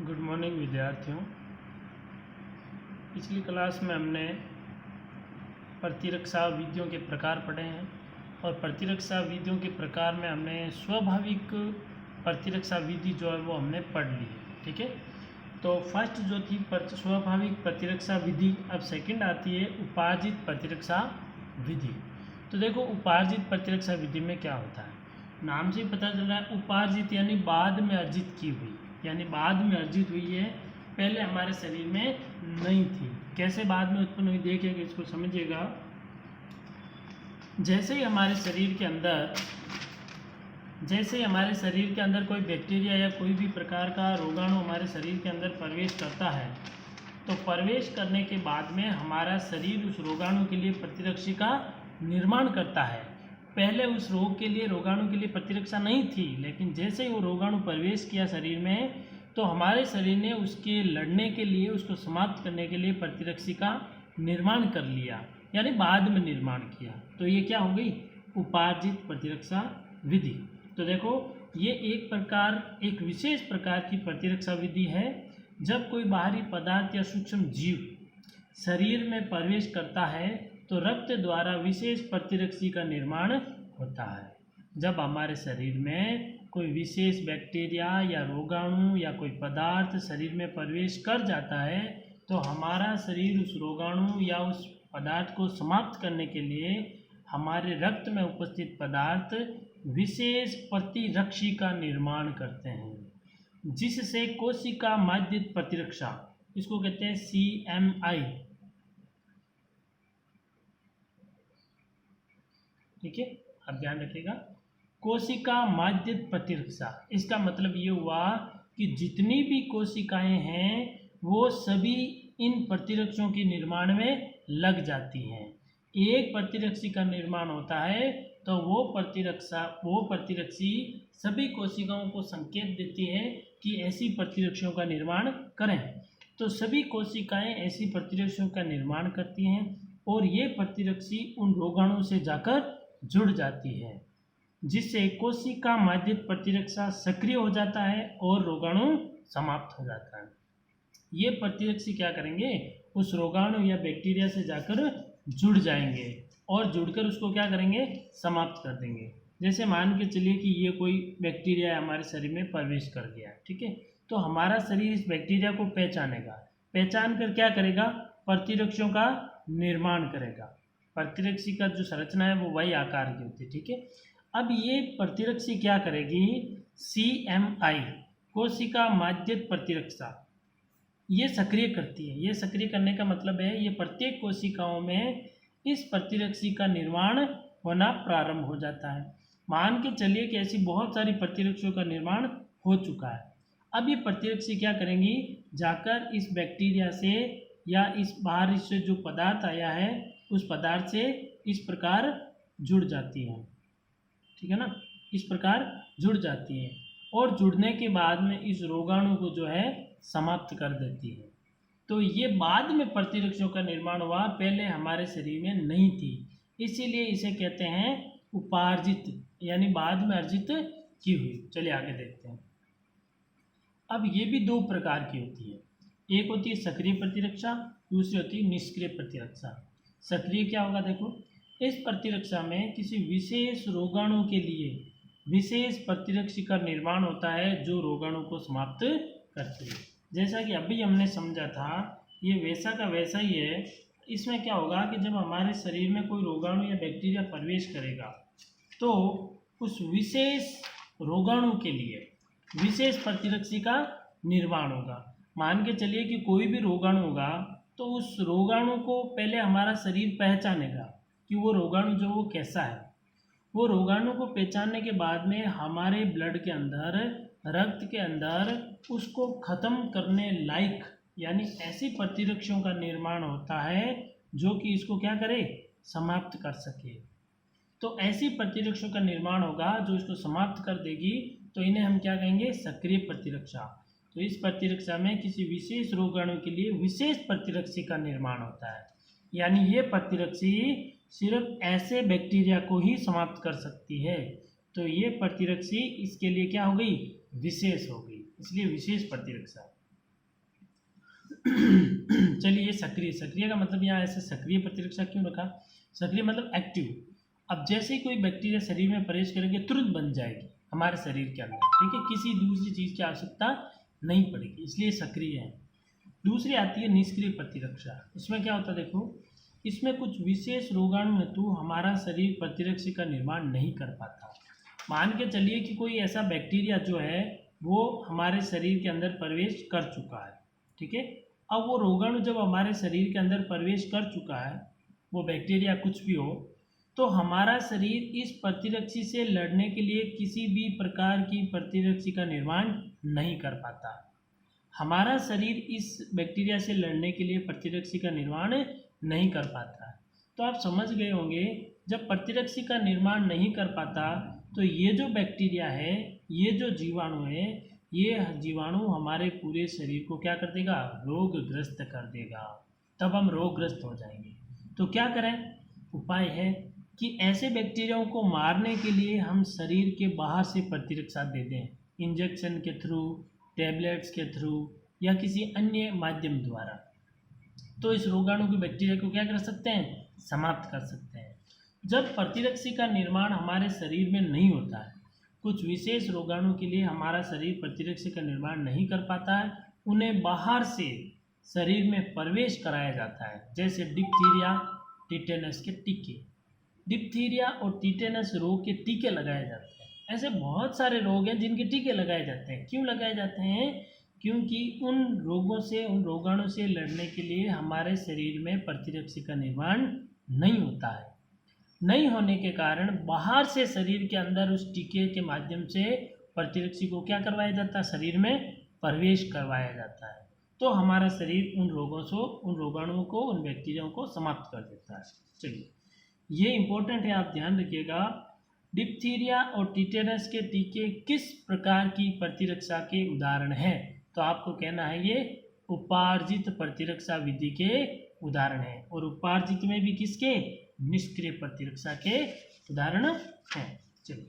Good morning विद्यार्थियों। पिछली class में हमने प्रतिरक्षा विधियों के प्रकार पढ़े हैं और प्रतिरक्षा विधियों के प्रकार में हमने स्वाभाविक प्रतिरक्षा विधि जो है वो हमने पढ़ ली है। ठीक है, तो फर्स्ट जो थी स्वाभाविक प्रतिरक्षा विधि, अब सेकंड आती है उपार्जित प्रतिरक्षा विधि। तो देखो उपार्जित प्रतिरक्षा विधि में क्या होता है, नाम से ही पता चल रहा है उपार्जित यानी बाद में अर्जित की हुई, यानी बाद में अर्जित हुई है, पहले हमारे शरीर में नहीं थी। कैसे बाद में उत्पन्न हुई देखिएगा, इसको समझिएगा। जैसे ही हमारे शरीर के अंदर कोई बैक्टीरिया या कोई भी प्रकार का रोगाणु हमारे शरीर के अंदर प्रवेश करता है, तो प्रवेश करने के बाद में हमारा शरीर उस रोगाणु के लिए प्रतिरक्षा का निर्माण करता है। पहले उस रोग के लिए रोगाणु के लिए प्रतिरक्षा नहीं थी, लेकिन जैसे ही वो रोगाणु प्रवेश किया शरीर में, तो हमारे शरीर ने उसके लड़ने के लिए, उसको समाप्त करने के लिए प्रतिरक्षा का निर्माण कर लिया, यानी बाद में निर्माण किया। तो ये क्या हो गई, उपार्जित प्रतिरक्षा विधि। तो देखो ये एक विशेष प्रकार की प्रतिरक्षा विधि है। जब कोई बाहरी पदार्थ या सूक्ष्म जीव शरीर में प्रवेश करता है तो रक्त द्वारा विशेष प्रतिरक्षा का निर्माण होता है। जब हमारे शरीर में कोई विशेष बैक्टीरिया या रोगाणु या कोई पदार्थ शरीर में प्रवेश कर जाता है, तो हमारा शरीर उस रोगाणु या उस पदार्थ को समाप्त करने के लिए हमारे रक्त में उपस्थित पदार्थ विशेष प्रतिरक्षा का निर्माण करते हैं, जिससे कोशिका माध्यित प्रतिरक्षा, इसको कहते हैं CMI। ठीक है, अब ध्यान रखिएगा, कोशिका माध्यित प्रतिरक्षा, इसका मतलब ये हुआ कि जितनी भी कोशिकाएं हैं वो सभी इन प्रतिरक्षों के निर्माण में लग जाती हैं। एक प्रतिरक्षी का निर्माण होता है तो वो प्रतिरक्षी सभी कोशिकाओं को संकेत देती है कि ऐसी प्रतिरक्षों का निर्माण करें। तो सभी कोशिकाएं ऐसी प्रतिरक्षों का निर्माण करती हैं और ये प्रतिरक्षी उन रोगाणु से जाकर जुड़ जाती है, जिससे कोशिका माध्यित प्रतिरक्षा सक्रिय हो जाता है और रोगाणु समाप्त हो जाता है। ये प्रतिरक्षी क्या करेंगे, उस रोगाणु या बैक्टीरिया से जाकर जुड़ जाएंगे और जुड़कर उसको क्या करेंगे, समाप्त कर देंगे। जैसे मान के चलिए कि ये कोई बैक्टीरिया हमारे शरीर में प्रवेश कर गया, ठीक है, तो हमारा शरीर इस बैक्टीरिया को पहचानेगा, पहचान कर क्या करेगा, प्रतिरक्षों का निर्माण करेगा। प्रतिरक्षी का जो संरचना है वो वही आकार की होती है। ठीक है, अब ये प्रतिरक्षी क्या करेगी, CMI कोशिका माध्यित प्रतिरक्षा ये सक्रिय करती है। ये सक्रिय करने का मतलब है ये प्रत्येक कोशिकाओं में इस प्रतिरक्षी का निर्माण होना प्रारंभ हो जाता है। मान के चलिए कि ऐसी बहुत सारी प्रतिरक्षियों का निर्माण हो चुका है। अब ये प्रतिरक्षी क्या करेंगी, जाकर इस बैक्टीरिया से या इस बाहर से जो पदार्थ आया है उस पदार्थ से इस प्रकार जुड़ जाती हैं। ठीक है ना, इस प्रकार जुड़ जाती हैं और जुड़ने के बाद में इस रोगाणु को जो है समाप्त कर देती है। तो ये बाद में प्रतिरक्षों का निर्माण हुआ, पहले हमारे शरीर में नहीं थी, इसीलिए इसे कहते हैं उपार्जित, यानी बाद में अर्जित की हुई। चलिए आगे देखते हैं। अब ये भी दो प्रकार की होती है, एक होती है सक्रिय प्रतिरक्षा, दूसरी होती है निष्क्रिय प्रतिरक्षा। सक्रिय क्या होगा, देखो इस प्रतिरक्षा में किसी विशेष रोगाणु के लिए विशेष प्रतिरक्षा का निर्माण होता है जो रोगाणु को समाप्त करती है। जैसा कि अभी हमने समझा था, ये वैसा का वैसा ही है। इसमें क्या होगा कि जब हमारे शरीर में कोई रोगाणु या बैक्टीरिया प्रवेश करेगा तो उस विशेष रोगाणु के लिए विशेष प्रतिरक्षा का निर्माण होगा। मान के चलिए कि कोई भी रोगाणु होगा तो उस रोगाणु को पहले हमारा शरीर पहचानेगा कि वो रोगाणु जो वो कैसा है। वो रोगाणु को पहचानने के बाद में हमारे ब्लड के अंदर, रक्त के अंदर उसको ख़त्म करने लायक, यानी ऐसी प्रतिरक्षों का निर्माण होता है जो कि इसको क्या करे, समाप्त कर सके। तो ऐसी प्रतिरक्षों का निर्माण होगा जो इसको समाप्त कर देगी, तो इन्हें हम क्या कहेंगे, सक्रिय प्रतिरक्षा। तो इस प्रतिरक्षा में किसी विशेष रोगाणु के लिए विशेष प्रतिरक्षा का निर्माण होता है, यानी ये प्रतिरक्षा सिर्फ ऐसे बैक्टीरिया को ही समाप्त कर सकती है। तो ये प्रतिरक्षा इसके लिए क्या हो गई, विशेष हो गई, इसलिए विशेष प्रतिरक्षा। चलिए सक्रिय, सक्रिय का मतलब यहाँ ऐसे सक्रिय प्रतिरक्षा क्यों रखा? सक्रिय मतलब एक्टिव। अब जैसे ही कोई बैक्टीरिया शरीर में प्रवेश करेंगे तुरंत बन जाएगी हमारे शरीर के अंदर, ठीक है, किसी दूसरी चीज़ की आवश्यकता नहीं पड़ेगी, इसलिए सक्रिय है। दूसरी आती है निष्क्रिय प्रतिरक्षा। इसमें क्या होता है देखो, इसमें कुछ विशेष रोगाणु हेतु हमारा शरीर प्रतिरक्षा का निर्माण नहीं कर पाता। मान के चलिए कि कोई ऐसा बैक्टीरिया जो है वो हमारे शरीर के अंदर प्रवेश कर चुका है, ठीक है। अब वो रोगाणु जब हमारे शरीर के अंदर प्रवेश कर चुका है, वो बैक्टीरिया कुछ भी हो, तो हमारा शरीर इस प्रतिरक्षी से लड़ने के लिए किसी भी प्रकार की प्रतिरक्षी का निर्माण नहीं कर पाता। हमारा शरीर इस बैक्टीरिया से लड़ने के लिए प्रतिरक्षी का निर्माण नहीं कर पाता। तो आप समझ गए होंगे, जब प्रतिरक्षी का निर्माण नहीं कर पाता तो ये जो बैक्टीरिया है, ये जो जीवाणु है, ये जीवाणु हमारे पूरे शरीर को क्या कर देगा? रोगग्रस्त कर देगा। तब हम रोगग्रस्त हो जाएंगे। तो क्या करें? उपाय है कि ऐसे बैक्टीरियाओं को मारने के लिए हम शरीर के बाहर से प्रतिरक्षा दे दें, इंजेक्शन के थ्रू, टैबलेट्स के थ्रू या किसी अन्य माध्यम द्वारा। तो इस रोगाणु के बैक्टीरिया को क्या कर सकते हैं? समाप्त कर सकते हैं। जब प्रतिरक्षी का निर्माण हमारे शरीर में नहीं होता है, कुछ विशेष रोगाणु के लिए हमारा शरीर प्रतिरक्षी का निर्माण नहीं कर पाता है, उन्हें बाहर से शरीर में प्रवेश कराया जाता है, जैसे डिप्थीरिया, टिटेनस के टीके। डिप्थीरिया और टिटेनस रोग के टीके लगाए जाते हैं। ऐसे बहुत सारे रोग हैं जिनके टीके लगाए जाते हैं। क्यों लगाए जाते हैं? क्योंकि उन रोगों से, उन रोगाणु से लड़ने के लिए हमारे शरीर में प्रतिरक्षी का निर्माण नहीं होता है। नहीं होने के कारण बाहर से शरीर के अंदर उस टीके के माध्यम से प्रतिरक्षी को क्या करवाया जाता है? शरीर में प्रवेश करवाया जाता है। तो हमारा शरीर उन रोगों से, उन रोगाणुओं को, उन बैक्टीरियाओं को समाप्त कर देता है। चलिए, ये इंपॉर्टेंट है, आप ध्यान रखिएगा। डिप्थीरिया और टिटेनस के टीके किस प्रकार की प्रतिरक्षा के उदाहरण हैं? तो आपको कहना है ये उपार्जित प्रतिरक्षा विधि के उदाहरण हैं। और उपार्जित में भी किसके? निष्क्रिय प्रतिरक्षा के उदाहरण हैं। चलिए,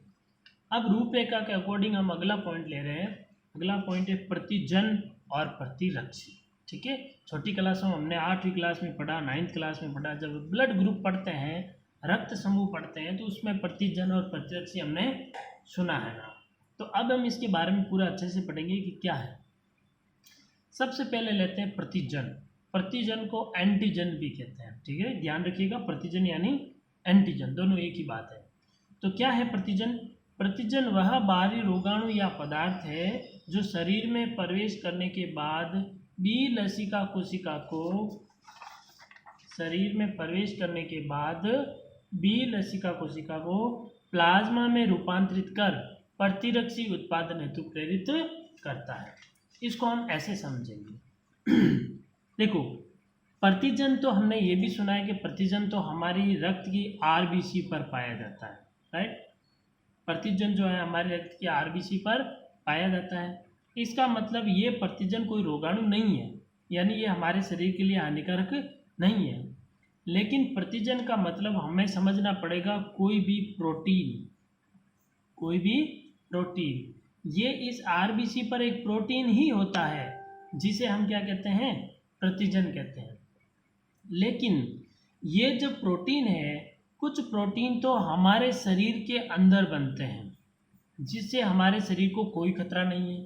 अब रूपरेखा के अकॉर्डिंग हम अगला पॉइंट ले रहे हैं। अगला पॉइंट है प्रतिजन और प्रतिरक्षी, ठीक है। छोटी क्लासों में हमने 8वीं क्लास में पढ़ा, 9th क्लास में पढ़ा। जब ब्लड ग्रुप पढ़ते हैं, रक्त समूह पढ़ते हैं, तो उसमें प्रतिजन और प्रतिरक्षी हमने सुना है ना। तो अब हम इसके बारे में पूरा अच्छे से पढ़ेंगे कि क्या है। सबसे पहले लेते हैं प्रतिजन। प्रतिजन को एंटीजन भी कहते हैं, ठीक है, ध्यान रखिएगा। प्रतिजन यानी एंटीजन, दोनों एक ही बात है। तो क्या है प्रतिजन? प्रतिजन वह बाहरी रोगाणु या पदार्थ है जो शरीर में प्रवेश करने के बाद बी लसिका कोशिका को, शरीर में प्रवेश करने के बाद बी लसिका कोशिका को प्लाज्मा में रूपांतरित कर प्रतिरक्षी उत्पादन हेतु प्रेरित करता है। इसको हम ऐसे समझेंगे। देखो, प्रतिजन तो हमने ये भी सुना है कि प्रतिजन तो हमारी रक्त की आरबीसी पर पाया जाता है, राइट। प्रतिजन जो है हमारे रक्त की आरबीसी पर पाया जाता है। इसका मतलब ये प्रतिजन कोई रोगाणु नहीं है, यानी ये हमारे शरीर के लिए हानिकारक नहीं है। लेकिन प्रतिजन का मतलब हमें समझना पड़ेगा कोई भी प्रोटीन, कोई भी प्रोटीन, ये इस आरबीसी पर एक प्रोटीन ही होता है जिसे हम क्या कहते हैं? प्रतिजन कहते हैं। लेकिन ये जो प्रोटीन है, कुछ प्रोटीन तो हमारे शरीर के अंदर बनते हैं जिससे हमारे शरीर को कोई खतरा नहीं है।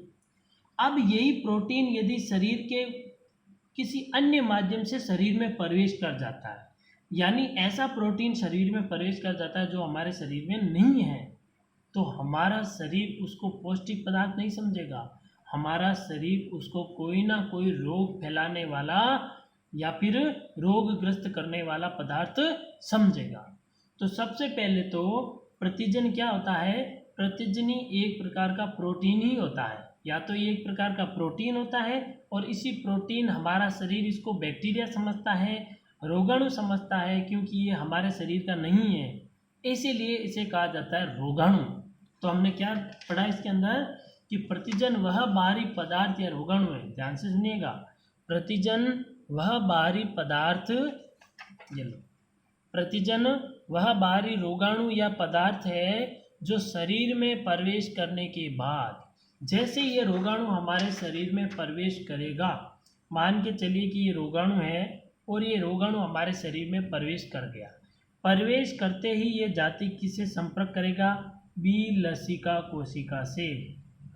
अब यही प्रोटीन यदि शरीर के किसी अन्य माध्यम से शरीर में प्रवेश कर जाता है, यानी ऐसा प्रोटीन शरीर में प्रवेश कर जाता है जो हमारे शरीर में नहीं है, तो हमारा शरीर उसको पौष्टिक पदार्थ नहीं समझेगा। हमारा शरीर उसको कोई ना कोई रोग फैलाने वाला या फिर रोगग्रस्त करने वाला पदार्थ समझेगा। तो सबसे पहले तो प्रतिजन क्या होता है? प्रतिजनी एक प्रकार का प्रोटीन ही होता है, या तो ये एक प्रकार का प्रोटीन होता है और इसी प्रोटीन हमारा शरीर इसको बैक्टीरिया समझता है, रोगाणु समझता है, क्योंकि ये हमारे शरीर का नहीं है, इसीलिए इसे कहा जाता है रोगाणु। तो हमने क्या पढ़ा इसके अंदर कि प्रतिजन वह बाहरी पदार्थ या रोगाणु है, ध्यान से सुनिएगा। प्रतिजन वह बाहरी पदार्थ, ये लो, प्रतिजन वह बाहरी रोगाणु या पदार्थ है जो शरीर में प्रवेश करने के बाद, जैसे ये रोगाणु हमारे शरीर में प्रवेश करेगा, मान के चलिए कि ये रोगाणु है और ये रोगाणु हमारे शरीर में प्रवेश कर गया। प्रवेश करते ही ये जाति किससे संपर्क करेगा? बी लसिका कोशिका से।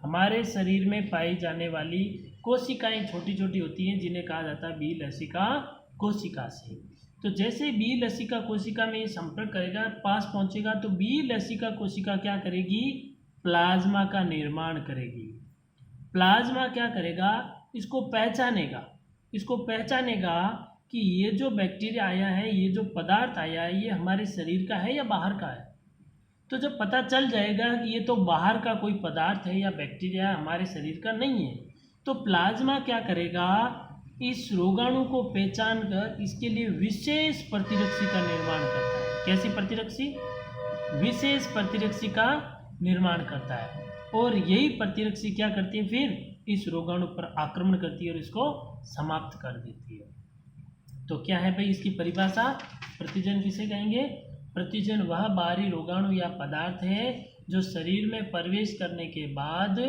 हमारे शरीर में पाई जाने वाली कोशिकाएं छोटी छोटी होती हैं जिन्हें कहा जाता है बी लसिका कोशिका से। तो जैसे बी लसिका कोशिका में ये संपर्क करेगा, पास पहुंचेगा, तो बी लसिका कोशिका क्या करेगी? प्लाज्मा का निर्माण करेगी। प्लाज्मा क्या करेगा? इसको पहचानेगा कि ये जो बैक्टीरिया आया है, ये जो पदार्थ आया है, ये हमारे शरीर का है या बाहर का है। तो जब पता चल जाएगा कि ये तो बाहर का कोई पदार्थ है या बैक्टीरिया हमारे शरीर का नहीं है, तो प्लाज्मा क्या करेगा? इस रोगाणु को पहचान कर इसके लिए विशेष प्रतिरक्षी का निर्माण करता है। कैसी प्रतिरक्षी? विशेष प्रतिरक्षी का निर्माण करता है। और यही प्रतिरक्षी क्या करती है? फिर इस रोगाणु पर आक्रमण करती है और इसको समाप्त कर देती है। तो क्या है भाई इसकी परिभाषा? प्रतिजन किसे कहेंगे? प्रतिजन वह बाहरी रोगाणु या पदार्थ है जो शरीर में प्रवेश करने के बाद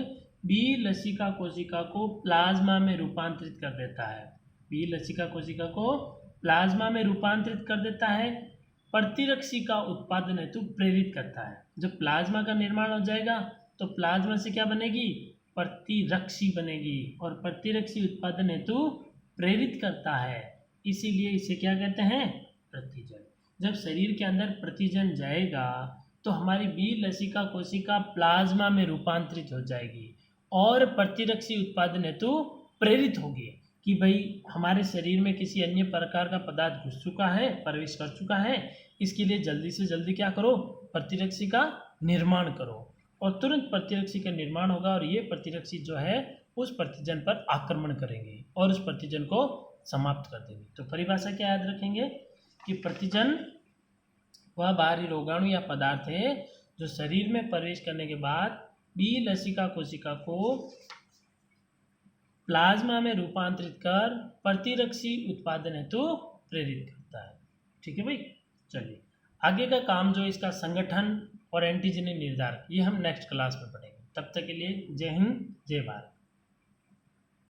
बी लसिका कोशिका को प्लाज्मा में रूपांतरित कर देता है। बी लसिका कोशिका को प्लाज्मा में रूपांतरित कर देता है, प्रतिरक्षी का उत्पादन हेतु प्रेरित करता है। जब प्लाज्मा का निर्माण हो जाएगा तो प्लाज्मा से क्या बनेगी? प्रतिरक्षी बनेगी और प्रतिरक्षी उत्पादन हेतु प्रेरित करता है, इसीलिए इसे क्या कहते हैं? प्रतिजन। जब शरीर के अंदर प्रतिजन जाएगा तो हमारी बी लसिका कोशिका प्लाज्मा में रूपांतरित हो जाएगी और प्रतिरक्षी उत्पादन हेतु प्रेरित होगी कि भाई हमारे शरीर में किसी अन्य प्रकार का पदार्थ घुस चुका है, प्रवेश कर चुका है, इसके लिए जल्दी से जल्दी क्या करो? प्रतिरक्षी का निर्माण करो। और तुरंत प्रतिरक्षी का निर्माण होगा और ये प्रतिरक्षी जो है उस प्रतिजन पर आक्रमण करेंगे और उस प्रतिजन को समाप्त कर देंगे। तो परिभाषा क्या याद रखेंगे कि प्रतिजन वह बाहरी रोगाणु या पदार्थ है जो शरीर में प्रवेश करने के बाद बी लसिका कोशिका को प्लाज्मा में रूपांतरित कर प्रतिरक्षी उत्पादन हेतु प्रेरित करता है। ठीक है भाई, चलिए आगे का काम जो इसका संगठन और एंटीजन निर्धारक, ये हम नेक्स्ट क्लास में पढ़ेंगे। तब तक के लिए जय हिंद, जय भारत।